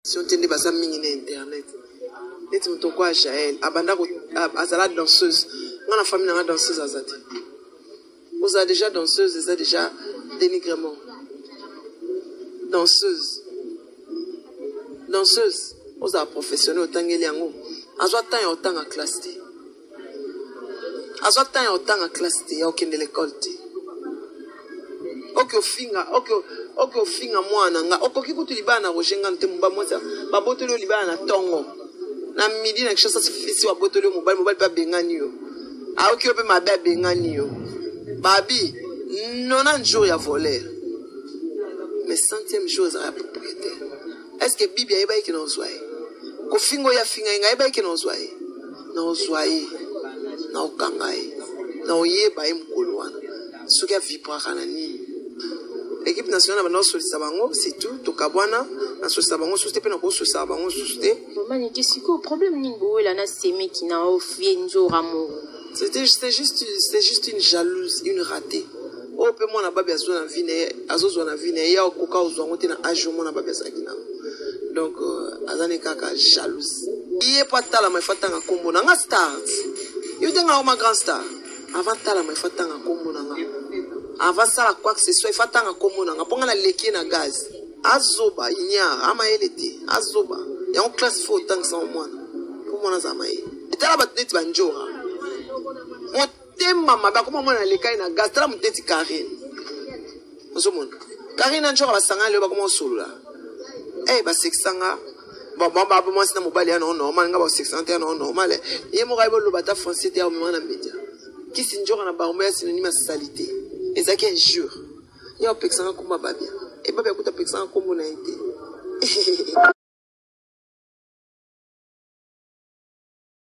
Si on tient basa mingi na internet. Net muto kwa Jaël, abanda ko azala danseuse. Nga na famille na danseuse azati. Vous avez déjà danseuse, vous avez déjà dénigrement. Danseuse. Danseuse. Vous avez professionnel autant que yango. Azwa tan autant en classe té. Azwa tan autant en classe té, aucun de l'école té. Oko finga mwana nga okoki kutu libana rojenga ntemba mota babotolo libana na tongo na midi na kishasa sifisi wa botolo mobile pa bengani yo aoki ope mabe bengani yo babi 90 jours ya voler mais 100e jour za propriétaire est-ce que bibi ayeba ki na ozwaye ko fingo ya finga nga ayeba ki na ozwaye na okangaye na oyeba mukolo wana suka vipra kana ni l'équipe nationale va solliciter c'est tout to kabwana na solliciter bango solliciter pe na ko solliciter bango solliciter maman qui c'est quoi problème ningo la na semi qui na ofie nzora mo c'était juste une jalouse une ratée o pe mona babi azo na vine ya okoka ozwango te na age mona babi azakina donc azane kaka jalouse iye pa tala mai fatanga kombo na nga stars yo denga o ma grand star avant tala mai fatanga kombo na nga avant ça quoi que ce soit il faut attendre comme on a pour la leki na gaz azoba inya ama elete azoba ya on classe faut tant ça au moins comme on a zamaye tala batnet banjora motema maba comme on a leki na gaz tala muteti Karine ozomona Karine njora basanga le ba comment solo là ba sexanga bon moi c'est na mobile ya non normal nga ba 600 non normal ye mo raibo lo bata français te au moment na média qui sinjora na baromba synonyme salité. Et ça qui est injure. Il y a un peu de temps comme babia. Et babia coûte un peu de temps comme on a été.